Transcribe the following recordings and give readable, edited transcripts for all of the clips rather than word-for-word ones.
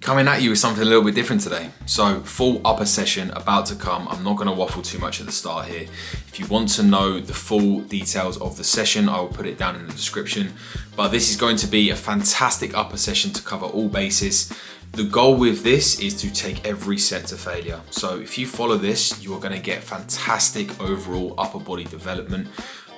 Coming at you with something a little bit different today. So full upper session about to come. I'm not going to waffle too much at the start here. If you want to know the full details of the session, I will put it down in the description. But this is going to be a fantastic upper session to cover all bases. The goal with this is to take every set to failure. So if you follow this, you're going to get fantastic overall upper body development.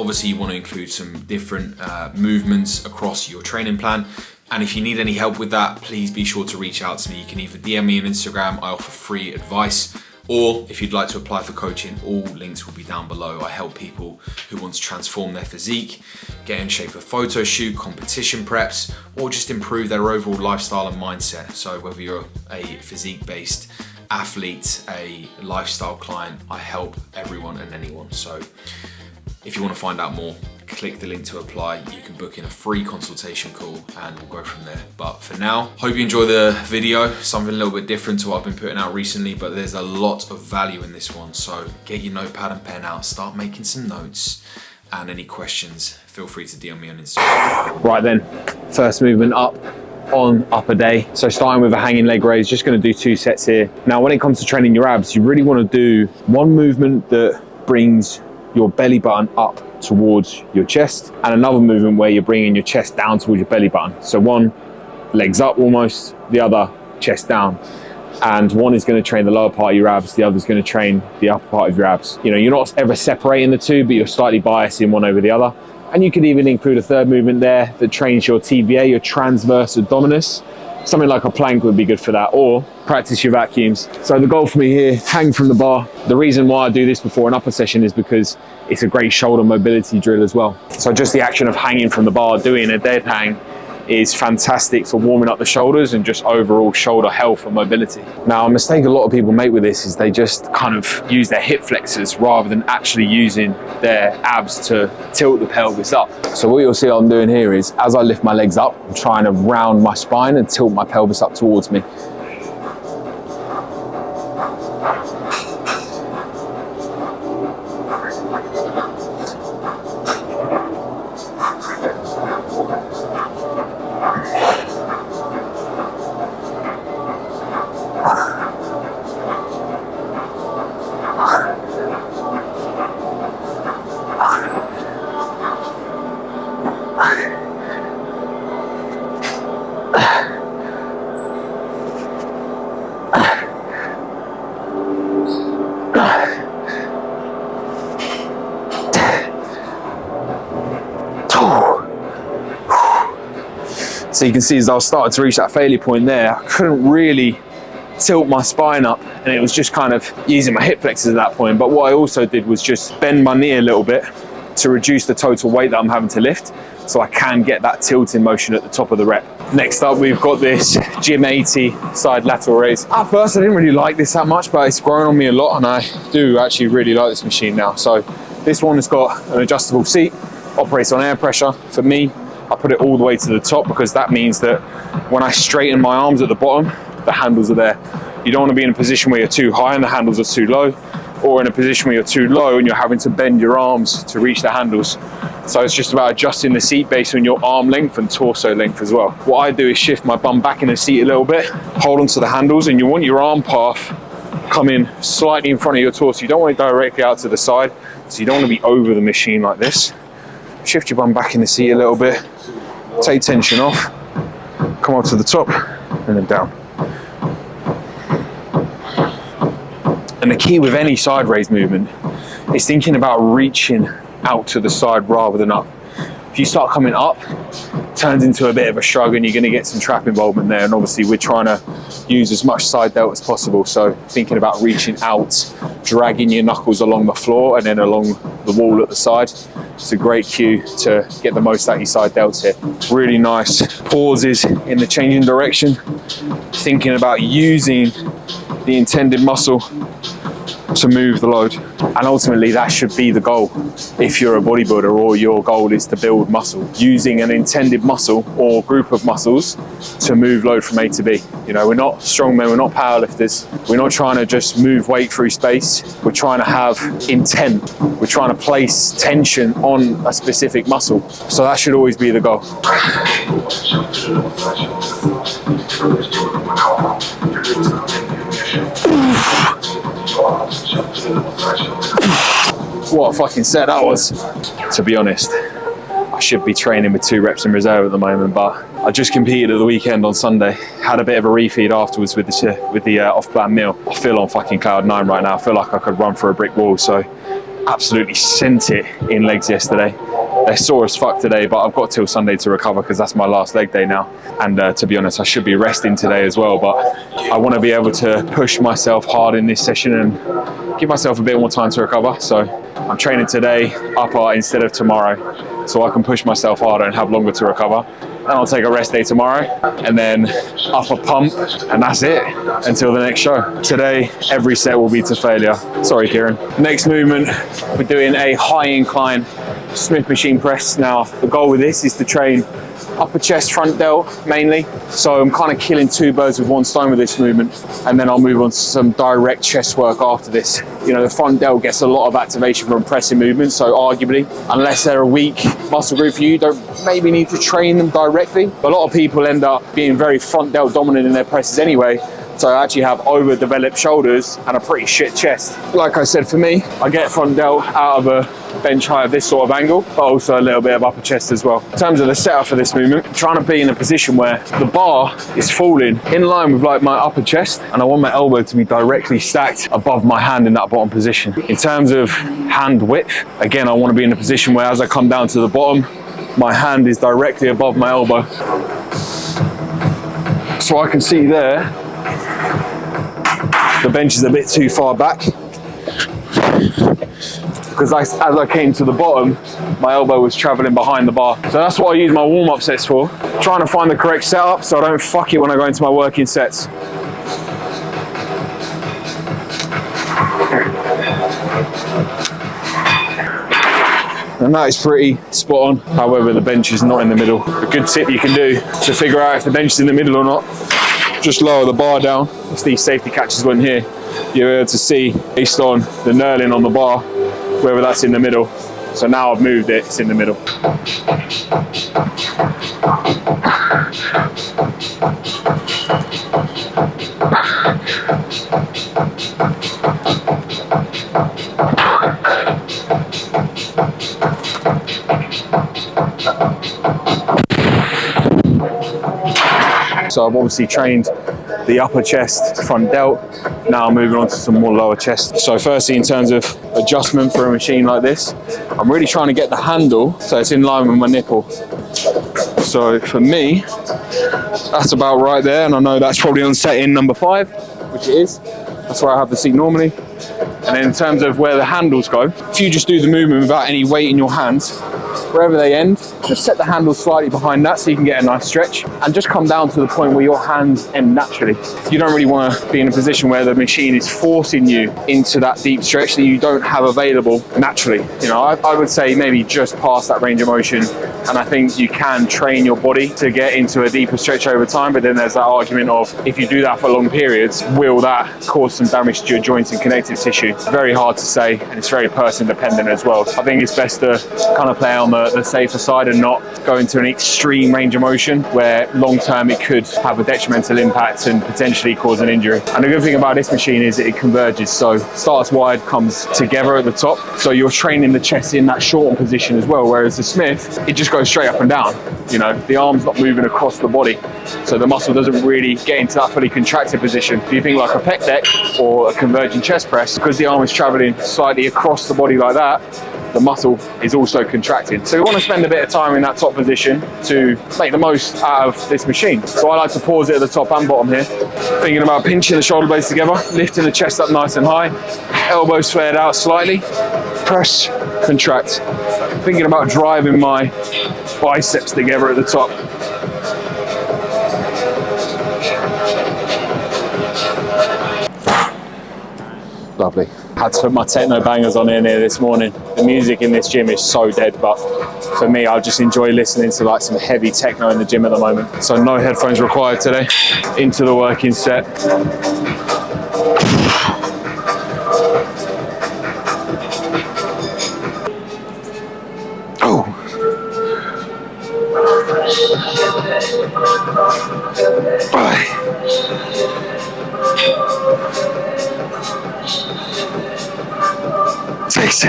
Obviously, you want to include some different movements across your training plan. And if you need any help with that, please be sure to reach out to me. You can either DM me on Instagram, I offer free advice, or if you'd like to apply for coaching, all links will be down below. I help people who want to transform their physique, get in shape for photo shoot, competition preps, or just improve their overall lifestyle and mindset. So whether you're a physique-based athlete, a lifestyle client, I help everyone and anyone. So if you want to find out more, click the link to apply. You can book in a free consultation call and we'll go from there. But for now, hope you enjoy the video. Something a little bit different to what I've been putting out recently, but there's a lot of value in this one. So get your notepad and pen out, start making some notes, and any questions, feel free to DM me on Instagram. Right then, first movement up on upper day. So starting with a hanging leg raise, just gonna do 2 sets here. Now, when it comes to training your abs, you really wanna do one movement that brings your belly button up towards your chest, and another movement where you're bringing your chest down towards your belly button. So one, legs up almost, the other, chest down. And one is going to train the lower part of your abs, the other is going to train the upper part of your abs. You know, you're not ever separating the two, but you're slightly biasing one over the other. And you could even include a third movement there that trains your TVA, your transverse abdominis. Something like a plank would be good for that, or practice your vacuums. So the goal for me here, hang from the bar. The reason why I do this before an upper session is because it's a great shoulder mobility drill as well. So just the action of hanging from the bar, doing a dead hang, is fantastic for warming up the shoulders and just overall shoulder health and mobility. Now, a mistake a lot of people make with this is they just kind of use their hip flexors rather than actually using their abs to tilt the pelvis up. So what you'll see I'm doing here is, as I lift my legs up, I'm trying to round my spine and tilt my pelvis up towards me. So you can see as I was starting to reach that failure point there, I couldn't really tilt my spine up, and it was just kind of using my hip flexors at that point. But what I also did was just bend my knee a little bit to reduce the total weight that I'm having to lift, so I can get that tilting motion at the top of the rep. Next up, we've got this Gym 80 side lateral raise. At first, I didn't really like this that much, but it's grown on me a lot, and I do actually really like this machine now. So this one has got an adjustable seat, operates on air pressure. For me, I put it all the way to the top because that means that when I straighten my arms at the bottom, the handles are there. You don't want to be in a position where you're too high and the handles are too low, or in a position where you're too low and you're having to bend your arms to reach the handles. So it's just about adjusting the seat based on your arm length and torso length as well. What I do is shift my bum back in the seat a little bit, hold onto the handles, and you want your arm path coming slightly in front of your torso. You don't want it directly out to the side, so you don't want to be over the machine like this. Shift your bum back in the seat a little bit, take tension off, come up to the top, and then down. And the key with any side raise movement is thinking about reaching out to the side rather than up. If you start coming up, it turns into a bit of a shrug and you're going to get some trap involvement there. And obviously we're trying to use as much side delt as possible. So thinking about reaching out, dragging your knuckles along the floor and then along the wall at the side. It's a great cue to get the most out of your side delts here. Really nice pauses in the changing direction. Thinking about using the intended muscle to move the load. And ultimately that should be the goal if you're a bodybuilder or your goal is to build muscle, using an intended muscle or group of muscles to move load from A to B. You know, we're not strongmen, we're not powerlifters, we're not trying to just move weight through space, we're trying to have intent, we're trying to place tension on a specific muscle. So that should always be the goal. What a fucking set that was. To be honest, I should be training with 2 reps in reserve at the moment, but I just competed at the weekend on Sunday, had a bit of a refeed afterwards with the off-plan meal. I feel on fucking cloud 9 right now. I feel like I could run for a brick wall, so absolutely sent it in legs yesterday. They're sore as fuck today, but I've got till Sunday to recover because that's my last leg day now. And to be honest, I should be resting today as well, but I want to be able to push myself hard in this session and give myself a bit more time to recover. So I'm training today, upper instead of tomorrow, so I can push myself harder and have longer to recover. Then I'll take a rest day tomorrow and then upper pump, and that's it until the next show. Today, every set will be to failure. Sorry, Kieran. Next movement, we're doing a high incline Smith machine press. Now, the goal with this is to train upper chest, front delt mainly. So I'm kind of killing 2 birds with 1 stone with this movement, and then I'll move on to some direct chest work after this. You know, the front delt gets a lot of activation from pressing movements, so arguably, unless they're a weak muscle group for you, you don't maybe need to train them directly. But a lot of people end up being very front delt dominant in their presses anyway, so I actually have overdeveloped shoulders and a pretty shit chest. Like I said, for me, I get front delt out of a bench height of this sort of angle, but also a little bit of upper chest as well. In terms of the setup for this movement, I'm trying to be in a position where the bar is falling in line with like my upper chest, and I want my elbow to be directly stacked above my hand in that bottom position. In terms of hand width, again, I want to be in a position where as I come down to the bottom, my hand is directly above my elbow. So I can see there, the bench is a bit too far back, because as I came to the bottom, my elbow was traveling behind the bar. So that's what I use my warm-up sets for, trying to find the correct setup so I don't fuck it when I go into my working sets. And that is pretty spot on. However, the bench is not in the middle. A good tip you can do to figure out if the bench is in the middle or not, just lower the bar down. If these safety catches weren't here, you're able to see, based on the knurling on the bar, whether that's in the middle. So now I've moved it, it's in the middle. So I've obviously trained the upper chest, front delt. Now I'm moving on to some more lower chest. So firstly, in terms of adjustment for a machine like this, I'm really trying to get the handle so it's in line with my nipple. So for me, that's about right there, and I know that's probably on setting number 5, which it is. That's where I have the seat normally. And then in terms of where the handles go, if you just do the movement without any weight in your hands, wherever they end, just set the handles slightly behind that so you can get a nice stretch, and just come down to the point where your hands end naturally. You don't really want to be in a position where the machine is forcing you into that deep stretch that you don't have available naturally. You know, I would say maybe just past that range of motion, and I think you can train your body to get into a deeper stretch over time, but then there's that argument of, if you do that for long periods, will that cause some damage to your joints and connective tissue? It's very hard to say, and it's very person dependent as well. I think it's best to kind of play on the safer side and not go into an extreme range of motion where long term it could have a detrimental impact and potentially cause an injury. And the good thing about this machine is that it converges, so starts wide, comes together at the top, so you're training the chest in that shortened position as well, whereas the Smith, it just goes straight up and down. You know, the arm's not moving across the body, so the muscle doesn't really get into that fully contracted position. If you think like a pec deck or a converging chest press, because the arm is traveling slightly across the body like that, the muscle is also contracted. So we want to spend a bit of time in that top position to make the most out of this machine. So I like to pause it at the top and bottom here, thinking about pinching the shoulder blades together, lifting the chest up nice and high, elbows flared out slightly, press, contract. Thinking about driving my biceps together at the top. Lovely. Had to put my techno bangers on in here this morning. The music in this gym is so dead, but for me, I just enjoy listening to like some heavy techno in the gym at the moment. So no headphones required today. Into the working set. Oh. Bye. Six.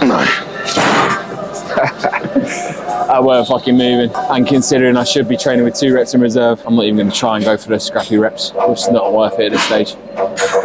No. I weren't fucking moving. And considering I should be training with 2 reps in reserve, I'm not even going to try and go for those scrappy reps. It's not worth it at this stage.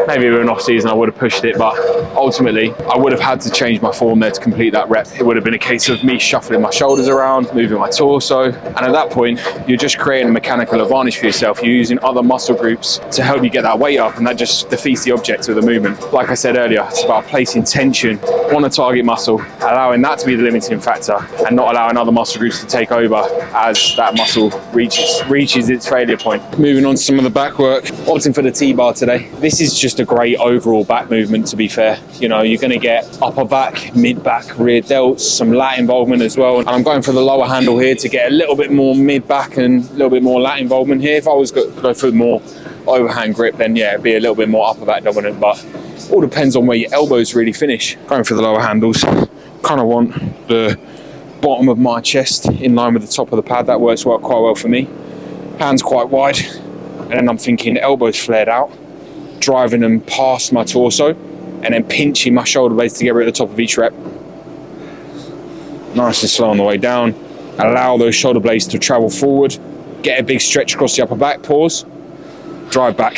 Maybe if we were in off season, I would have pushed it, but ultimately I would have had to change my form there to complete that rep. It would have been a case of me shuffling my shoulders around, moving my torso. And at that point, you're just creating a mechanical advantage for yourself. You're using other muscle groups to help you get that weight up, and that just defeats the object of the movement. Like I said earlier, it's about placing tension on a target muscle, allowing that to be the limiting factor, and not allowing other muscle groups to take over as that muscle reaches its failure point. Moving on to some of the back work, opting for the T-bar today. This is just a great overall back movement, to be fair. You know, you're going to get upper back, mid back, rear delts, some lat involvement as well. And I'm going for the lower handle here to get a little bit more mid back and a little bit more lat involvement here. If I was going to go for more overhand grip, then yeah, it'd be a little bit more upper back dominant, but all depends on where your elbows really finish. Going for the lower handles, kind of want the bottom of my chest in line with the top of the pad. That works quite well for me. Hands quite wide, and then I'm thinking elbows flared out, driving them past my torso, and then pinching my shoulder blades together at the top of each rep. Nice and slow on the way down. Allow those shoulder blades to travel forward. Get a big stretch across the upper back, pause, drive back.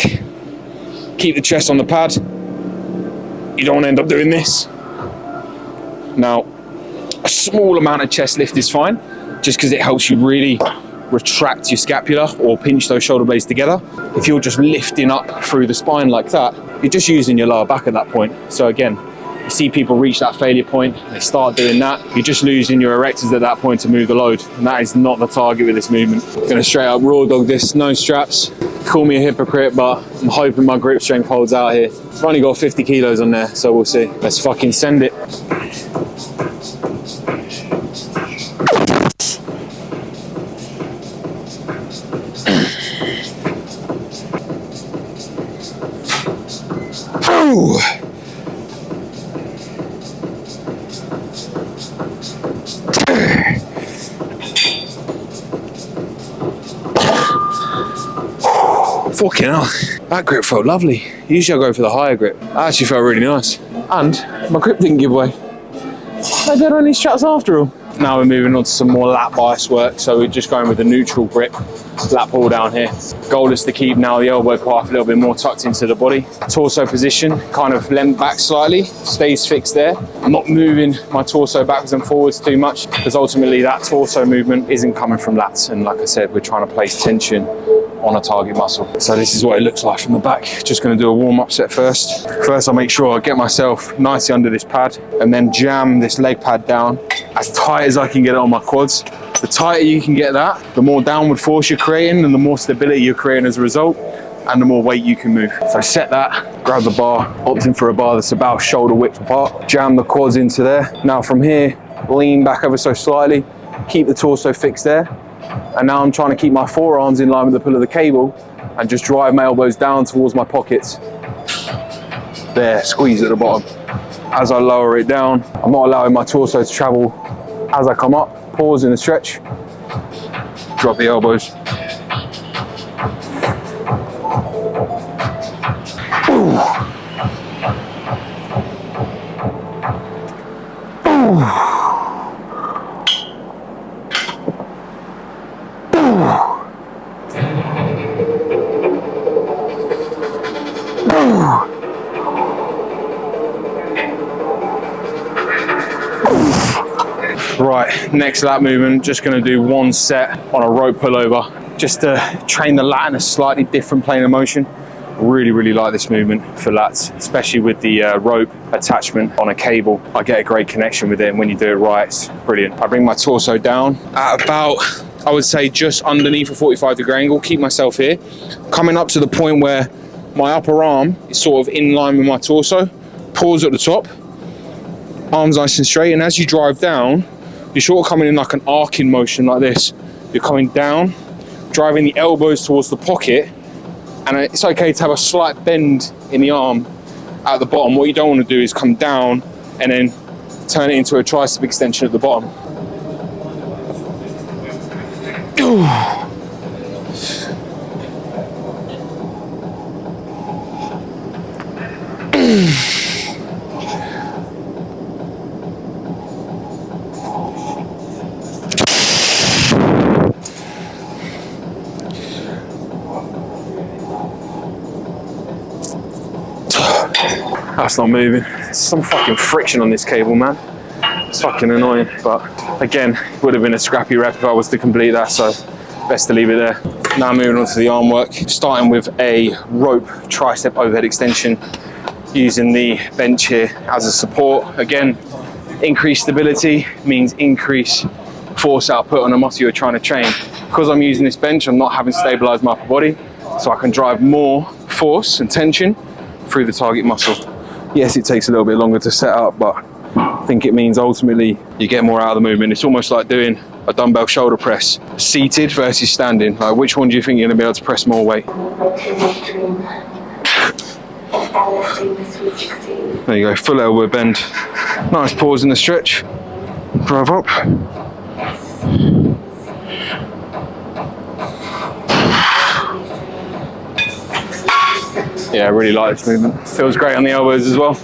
Keep the chest on the pad. You don't want to end up doing this. Now, a small amount of chest lift is fine, just because it helps you really retract your scapula or pinch those shoulder blades together. If you're just lifting up through the spine like that, you're just using your lower back at that point. So again, you see people reach that failure point, they start doing that, you're just losing your erectors at that point to move the load, and that is not the target with this movement. I'm gonna straight up raw dog this, no straps. Call me a hypocrite, but I'm hoping my grip strength holds out here. I've only got 50 kilos on there, so we'll see. Let's fucking send it. Ooh. Fucking hell, that grip felt lovely. Usually I go for the higher grip. That actually felt really nice. And my grip didn't give way. I got on these straps after all. Now we're moving on to some more lat bias work. So we're just going with a neutral grip, lat pull down here. Goal is to keep now the elbow calf a little bit more tucked into the body. Torso position, kind of leant back slightly, stays fixed there. I'm not moving my torso backwards and forwards too much, because ultimately that torso movement isn't coming from lats. And like I said, we're trying to place tension on a target muscle. So this is what it looks like from the back. Just gonna do a warm-up set first. First, I'll make sure I get myself nicely under this pad, and then jam this leg pad down as tight as I can get it on my quads. The tighter you can get that, the more downward force you're creating and the more stability you're creating as a result, and the more weight you can move. So set that, grab the bar, opting for a bar that's about shoulder width apart, jam the quads into there. Now from here, lean back ever so slightly, keep the torso fixed there. And now I'm trying to keep my forearms in line with the pull of the cable and just drive my elbows down towards my pockets. There, squeeze at the bottom. As I lower it down, I'm not allowing my torso to travel as I come up. Pause in the stretch, drop the elbows. Ooh. Ooh. Right, next lat movement, just gonna do one set on a rope pullover, just to train the lat in a slightly different plane of motion. Really, really like this movement for lats, especially with the rope attachment on a cable. I get a great connection with it, and when you do it right, it's brilliant. I bring my torso down at about I would say just underneath a 45-degree angle, keep myself here, coming up to the point where my upper arm is sort of in line with my torso, pause at the top, arms nice and straight, and as you drive down, you're sort of coming in like an arcing motion like this. You're coming down, driving the elbows towards the pocket, and it's okay to have a slight bend in the arm at the bottom. What you don't want to do is come down and then turn it into a tricep extension at the bottom. That's not moving. There's some fucking friction on this cable, man. It's fucking annoying, but again, it would have been a scrappy rep if I was to complete that, so best to leave it there. Now moving on to the arm work, starting with a rope tricep overhead extension, using the bench here as a support. Again, increased stability means increased force output on a muscle you're trying to train. Because I'm using this bench, I'm not having to stabilize my upper body, so I can drive more force and tension through the target muscle. Yes, it takes a little bit longer to set up, but I think it means ultimately you get more out of the movement. It's almost like doing a dumbbell shoulder press, seated versus standing. Like, which one do you think you're going to be able to press more weight? There you go, full elbow bend. Nice pause in the stretch. Drive up. Yeah, I really like this movement. Feels great on the elbows as well.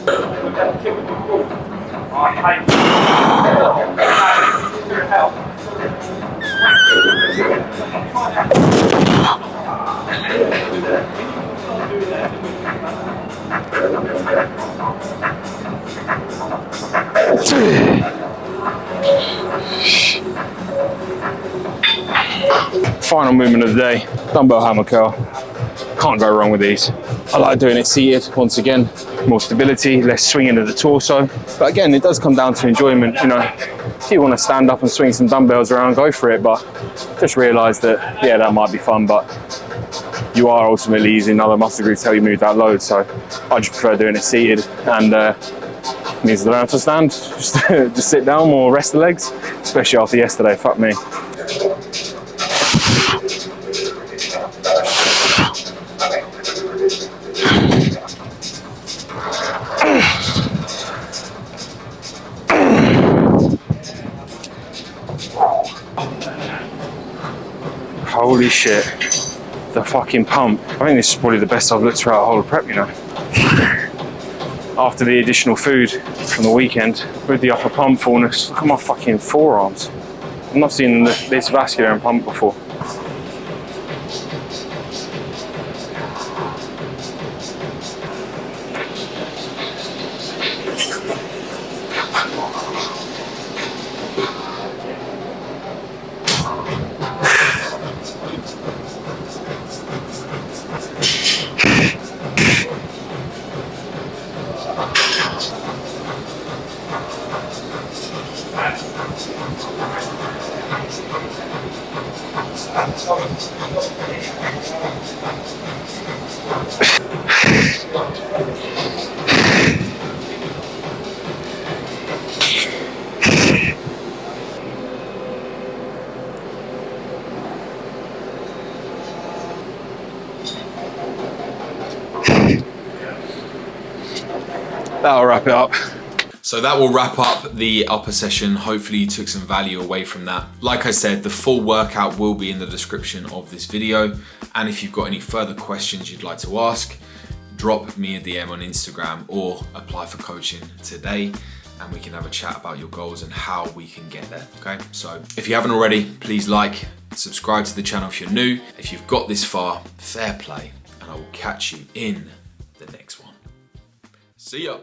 Final movement of the day, dumbbell hammer curl. Can't go wrong with these. I like doing it seated, once again, more stability, less swinging of the torso. But again, it does come down to enjoyment. You know, if you want to stand up and swing some dumbbells around, go for it. But just realize that, yeah, that might be fun, but you are ultimately using other muscle groups to help you move that load. So I just prefer doing it seated, and means I don't have to stand, just sit down or rest the legs, especially after yesterday, fuck me. Holy shit, the fucking pump. I think this is probably the best I've looked throughout the whole prep, you know. After the additional food from the weekend, with the upper pump fullness, look at my fucking forearms. I've not seen this vascular and pump before. That'll wrap it up. So that will wrap up the upper session. Hopefully you took some value away from that. Like I said, the full workout will be in the description of this video. And if you've got any further questions you'd like to ask, drop me a DM on Instagram or apply for coaching today, and we can have a chat about your goals and how we can get there, okay? So if you haven't already, please like, subscribe to the channel if you're new. If you've got this far, fair play, and I will catch you in the next one. See ya.